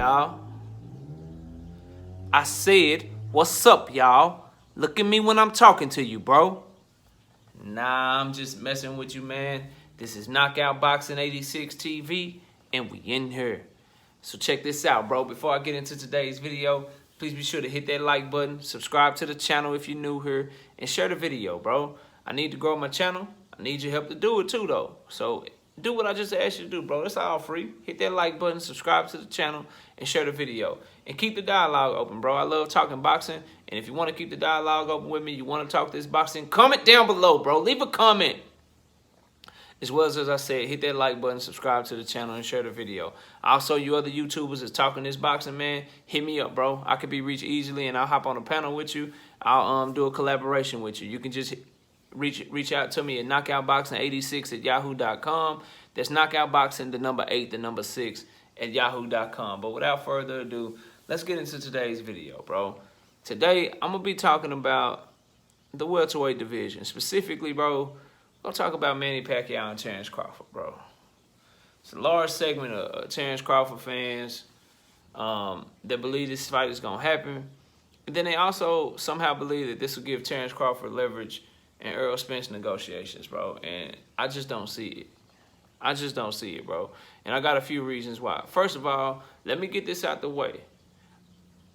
y'all? I said, what's up, y'all? Look at me when I'm talking to you, bro. Nah, I'm just messing with you, man. This is Knockout Boxing 86 TV, and we in here. So check this out, bro. Before I get into today's video, please be sure to hit that like button, subscribe to the channel if you're new here, and share the video, bro. I need to grow my channel. I need your help to do it too, though. So do what I just asked you to do, bro. It's all free. Hit that like button, subscribe to the channel, and share the video. And keep the dialogue open, bro. I love talking boxing. And if you want to keep the dialogue open with me, you want to talk this boxing, comment down below, bro. Leave a comment. As well as I said, hit that like button, subscribe to the channel, and share the video. Also, you other YouTubers that's talking this boxing, man, hit me up, bro. I can be reached easily, and I'll hop on a panel with you. I'll do a collaboration with you. You can just reach out to me at knockoutboxing86@yahoo.com. That's knockoutboxing, the number 8, the number 6 at yahoo.com. But without further ado, let's get into today's video, bro. Today, I'm going to be talking about the welterweight division. Specifically, bro, I'm going to talk about Manny Pacquiao and Terence Crawford, bro. It's a large segment of Terence Crawford fans that believe this fight is going to happen. And then they also somehow believe that this will give Terence Crawford leverage in Errol Spence negotiations, bro. And I just don't see it. I just don't see it, bro. And I got a few reasons why. First of all, let me get this out the way.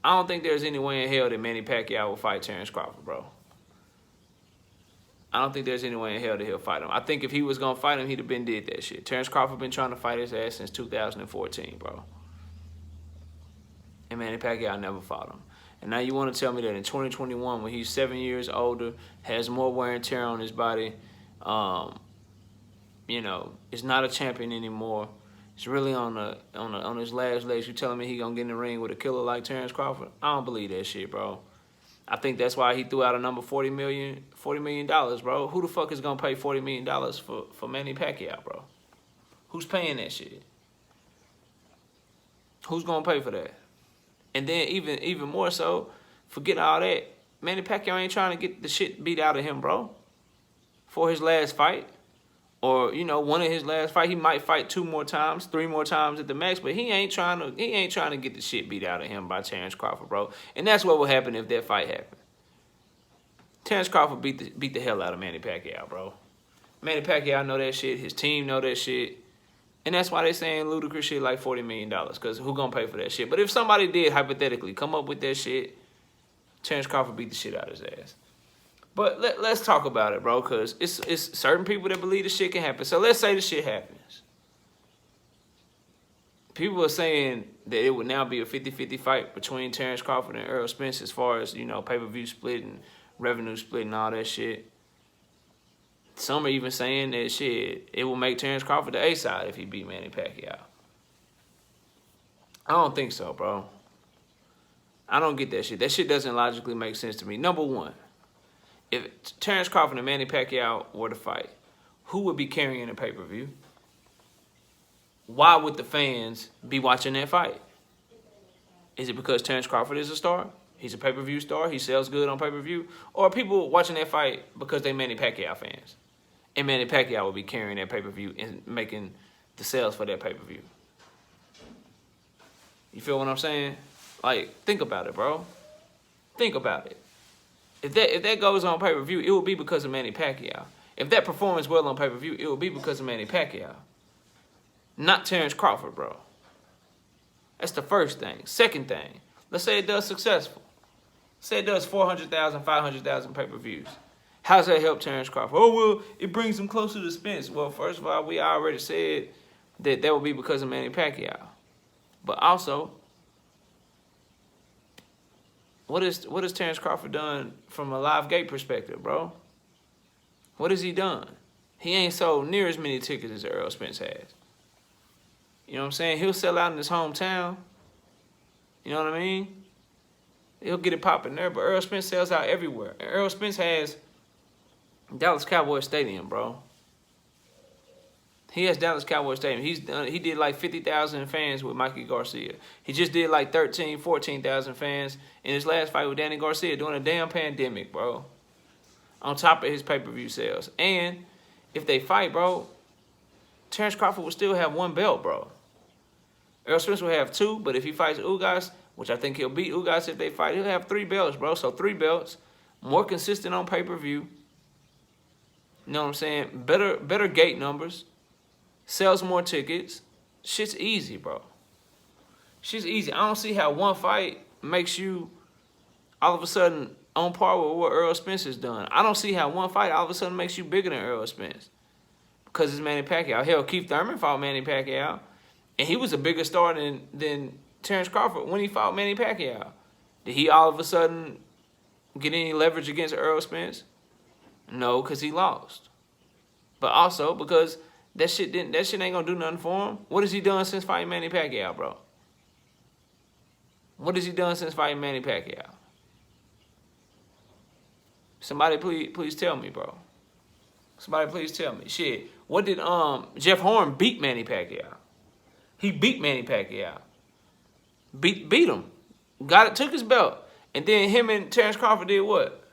I don't think there's any way in hell that Manny Pacquiao will fight Terence Crawford, bro. I don't think there's any way in hell that he'll fight him. I think if he was going to fight him, he'd have been did that shit. Terence Crawford been trying to fight his ass since 2014, bro. And Manny Pacquiao never fought him. And now you want to tell me that in 2021, when he's 7 years older, has more wear and tear on his body, you know, is not a champion anymore. He's really on his last legs. You telling me he gonna get in the ring with a killer like Terence Crawford? I don't believe that shit, bro. I think that's why he threw out a number $40 million, bro. Who the fuck is gonna pay $40 million for Manny Pacquiao, bro? Who's paying that shit? Who's gonna pay for that? And then even more so, forget all that. Manny Pacquiao ain't trying to get the shit beat out of him, bro. For his last fight. Or, you know, one of his last fight, he might fight 2 more times, 3 more times at the max, but he ain't trying to get the shit beat out of him by Terence Crawford, bro. And that's what will happen if that fight happened. Terence Crawford beat the hell out of Manny Pacquiao, bro. Manny Pacquiao know that shit, his team know that shit. And that's why they saying ludicrous shit like $40 million, because who gonna pay for that shit? But if somebody did, hypothetically, come up with that shit, Terence Crawford beat the shit out of his ass. But let's talk about it, bro, because it's certain people that believe the shit can happen. So let's say the shit happens. People are saying that it would now be a 50-50 fight between Terence Crawford and Errol Spence as far as, you know, pay-per-view split and revenue split and all that shit. Some are even saying that shit, it will make Terence Crawford the A-side if he beat Manny Pacquiao. I don't think so, bro. I don't get that shit. That shit doesn't logically make sense to me. Number one, if Terence Crawford and Manny Pacquiao were to fight, who would be carrying the pay-per-view? Why would the fans be watching that fight? Is it because Terence Crawford is a star? He's a pay-per-view star. He sells good on pay-per-view. Or are people watching that fight because they Manny Pacquiao fans? And Manny Pacquiao will be carrying that pay-per-view and making the sales for that pay-per-view. You feel what I'm saying? Like, think about it, bro. Think about it. If that goes on pay-per-view, it will be because of Manny Pacquiao. If that performs well on pay-per-view, it will be because of Manny Pacquiao. Not Terence Crawford, bro. That's the first thing. Second thing, let's say it does successful. Say it does 400,000, 500,000 pay-per-views. How's that help Terence Crawford? Oh, well, it brings him closer to Spence. Well, first of all, we already said that would be because of Manny Pacquiao. But also, what has Terence Crawford done from a live gate perspective, bro? What has he done? He ain't sold near as many tickets as Errol Spence has. You know what I'm saying? He'll sell out in his hometown. You know what I mean? He'll get it popping there, but Errol Spence sells out everywhere. And Errol Spence has Dallas Cowboys Stadium, bro. He has Dallas Cowboys Stadium. He did like 50,000 fans with Mikey Garcia. He just did like 13,000, 14,000 fans in his last fight with Danny Garcia during a damn pandemic, bro. On top of his pay-per-view sales. And if they fight, bro, Terence Crawford will still have 1 belt, bro. Errol Spence will have 2, but if he fights Ugas, which I think he'll beat Ugas if they fight, he'll have 3 belts, bro. So 3 belts, more consistent on pay-per-view. You know what I'm saying? Better gate numbers, sells more tickets. Shit's easy, bro. Shit's easy. I don't see how one fight makes you all of a sudden on par with what Errol Spence has done. I don't see how one fight all of a sudden makes you bigger than Errol Spence. Because it's Manny Pacquiao. Hell, Keith Thurman fought Manny Pacquiao. And he was a bigger star than Terence Crawford when he fought Manny Pacquiao. Did he all of a sudden get any leverage against Errol Spence? No, because he lost. But also because that shit ain't gonna do nothing for him. What has he done since fighting Manny Pacquiao, bro? What has he done since fighting Manny Pacquiao? Somebody please tell me, bro. Somebody please tell me. Shit. What did Jeff Horn beat Manny Pacquiao? He beat Manny Pacquiao. Beat him. Took his belt. And then him and Terence Crawford did what?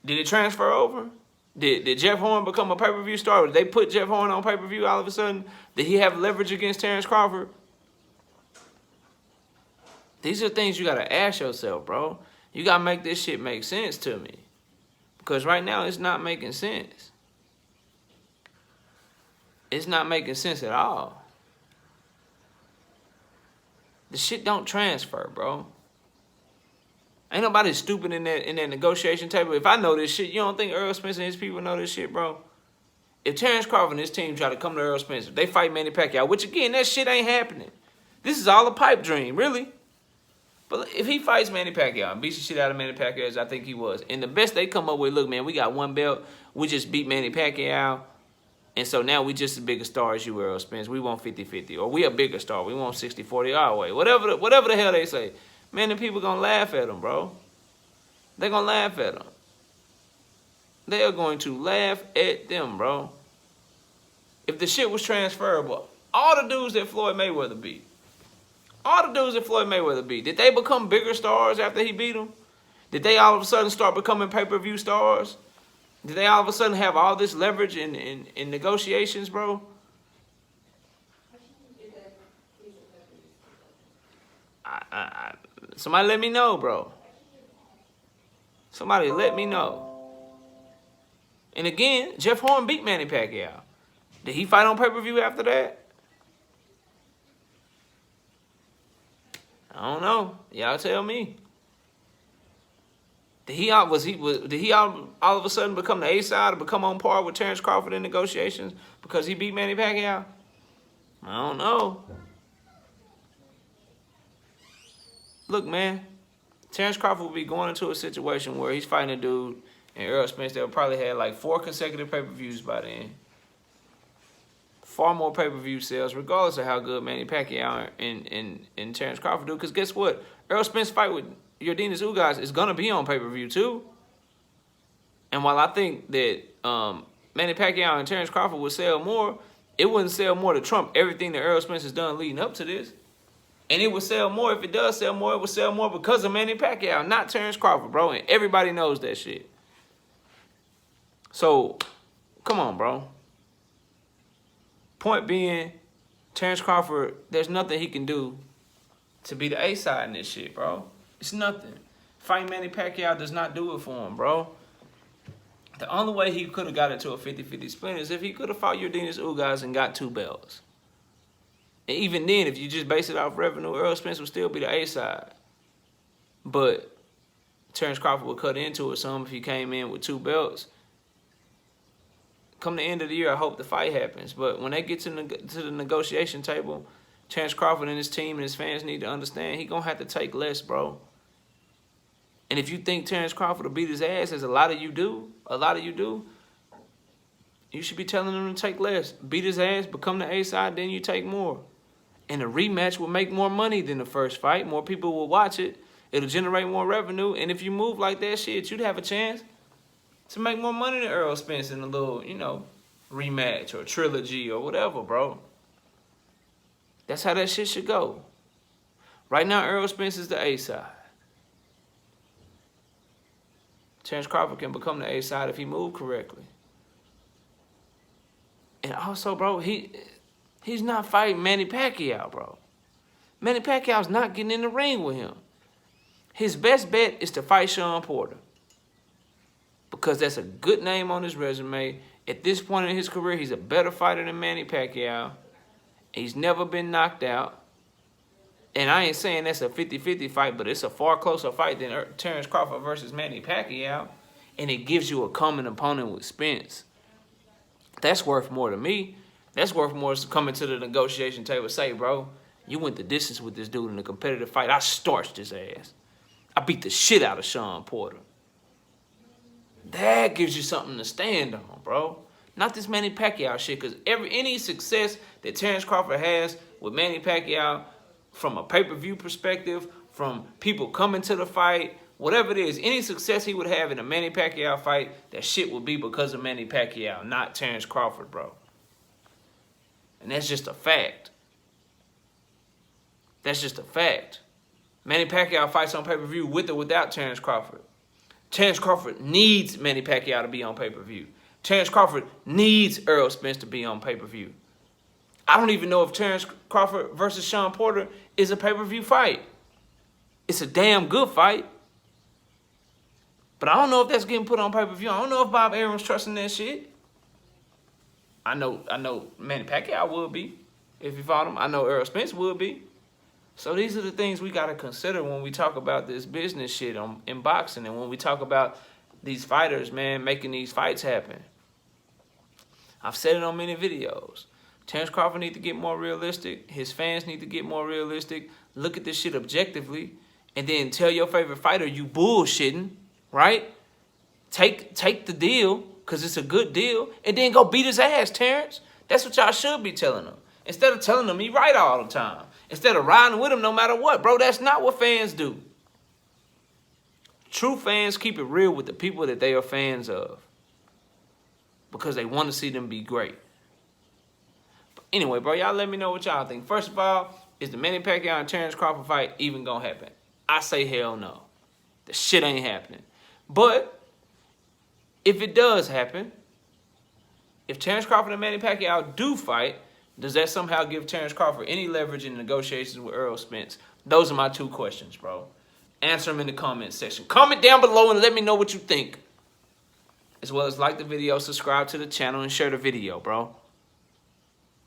Did it transfer over? Did Jeff Horn become a pay-per-view star? Did they put Jeff Horn on pay-per-view all of a sudden? Did he have leverage against Terence Crawford? These are things you got to ask yourself, bro. You got to make this shit make sense to me. Because right now, it's not making sense. It's not making sense at all. The shit don't transfer, bro. Ain't nobody stupid in that negotiation table. If I know this shit, you don't think Errol Spence and his people know this shit, bro? If Terence Crawford and his team try to come to Errol Spence, if they fight Manny Pacquiao, which again, that shit ain't happening. This is all a pipe dream, really. But if he fights Manny Pacquiao and beats the shit out of Manny Pacquiao, as I think he was, and the best they come up with, look, man, we got 1 belt. We just beat Manny Pacquiao. And so now we just as big a star as you, Errol Spence. We want 50-50. Or we a bigger star. We want 60-40 our way. Whatever the hell they say. Man, the people going to laugh at them, bro. They're going to laugh at them. They are going to laugh at them, bro. If the shit was transferable, all the dudes that Floyd Mayweather beat, did they become bigger stars after he beat them? Did they all of a sudden start becoming pay-per-view stars? Did they all of a sudden have all this leverage in negotiations, bro? Somebody let me know, bro. Somebody let me know. And again, Jeff Horn beat Manny Pacquiao. Did he fight on pay-per-view after that? I don't know. Y'all tell me. Did he all of a sudden become the A side or become on par with Terence Crawford in negotiations because he beat Manny Pacquiao? I don't know. Look, man, Terence Crawford will be going into a situation where he's fighting a dude and Errol Spence that will probably have like 4 consecutive pay-per-views by then. Far more pay-per-view sales, regardless of how good Manny Pacquiao and Terence Crawford do. Because guess what? Errol Spence fight with Yordenis Ugas is going to be on pay-per-view too. And while I think that Manny Pacquiao and Terence Crawford would sell more, it wouldn't sell more to trump everything that Errol Spence has done leading up to this. And it would sell more. If it does sell more, it would sell more because of Manny Pacquiao, not Terence Crawford, bro. And everybody knows that shit. So, come on, bro. Point being, Terence Crawford, there's nothing he can do to be the A-side in this shit, bro. It's nothing. Fighting Manny Pacquiao does not do it for him, bro. The only way he could have got it to a 50-50 split is if he could have fought Yordenis Ugas and got 2 belts. And even then, if you just base it off revenue, Errol Spence would still be the A-side. But Terence Crawford would cut into it some if he came in with 2 belts. Come the end of the year, I hope the fight happens. But when they get to the negotiation table, Terence Crawford and his team and his fans need to understand he's going to have to take less, bro. And if you think Terence Crawford will beat his ass, as a lot of you do, you should be telling him to take less. Beat his ass, become the A-side, then you take more. And a rematch will make more money than the first fight. More people will watch it. It'll generate more revenue. And if you move like that shit, you'd have a chance to make more money than Errol Spence in a little, rematch or trilogy or whatever, bro. That's how that shit should go. Right now, Errol Spence is the A-side. Terence Crawford can become the A-side if he moved correctly. And also, bro, he He's not fighting Manny Pacquiao, bro. Manny Pacquiao's not getting in the ring with him. His best bet is to fight Shawn Porter, because that's a good name on his resume. At this point in his career, he's a better fighter than Manny Pacquiao. He's never been knocked out. And I ain't saying that's a 50-50 fight, but it's a far closer fight than Terence Crawford versus Manny Pacquiao. And it gives you a common opponent with Spence. That's worth more to me. That's worth more coming to the negotiation table. Say, bro, you went the distance with this dude in a competitive fight. I starched his ass. I beat the shit out of Shawn Porter. That gives you something to stand on, bro. Not this Manny Pacquiao shit, because any success that Terence Crawford has with Manny Pacquiao, from a pay-per-view perspective, from people coming to the fight, whatever it is, any success he would have in a Manny Pacquiao fight, that shit would be because of Manny Pacquiao, not Terence Crawford, bro. And that's just a fact. That's just a fact. Manny Pacquiao fights on pay-per-view with or without Terence Crawford. Terence Crawford needs Manny Pacquiao to be on pay-per-view. Terence Crawford needs Errol Spence to be on pay-per-view. I don't even know if Terence Crawford versus Shawn Porter is a pay-per-view fight. It's a damn good fight. But I don't know if that's getting put on pay-per-view. I don't know if Bob Arum's trusting that shit. I know Manny Pacquiao would be if he fought him. I know Errol Spence would be. So these are the things we got to consider when we talk about this business shit in boxing, and when we talk about these fighters, man, making these fights happen. I've said it on many videos. Terence Crawford needs to get more realistic. His fans need to get more realistic. Look at this shit objectively, and then tell your favorite fighter you bullshitting, right? Take the deal, because it's a good deal, and then go beat his ass, Terence. That's what y'all should be telling him. Instead of telling him he right all the time. Instead of riding with him no matter what. Bro, that's not what fans do. True fans keep it real with the people that they are fans of, because they want to see them be great. But anyway, bro, y'all let me know what y'all think. First of all, is the Manny Pacquiao and Terence Crawford fight even going to happen? I say hell no. The shit ain't happening. But if it does happen, if Terence Crawford and Manny Pacquiao do fight, does that somehow give Terence Crawford any leverage in negotiations with Errol Spence? Those are my two questions, bro. Answer them in the comment section. Comment down below and let me know what you think. As well as like the video, subscribe to the channel, and share the video, bro.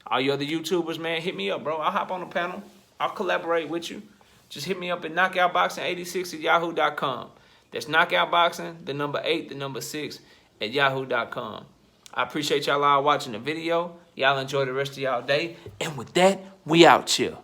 All you other YouTubers, man, hit me up, bro. I'll hop on the panel. I'll collaborate with you. Just hit me up at knockoutboxing86@yahoo.com. That's knockoutboxing, the number 8, the number 6 at yahoo.com. I appreciate y'all all watching the video. Y'all enjoy the rest of y'all day. And with that, we out here.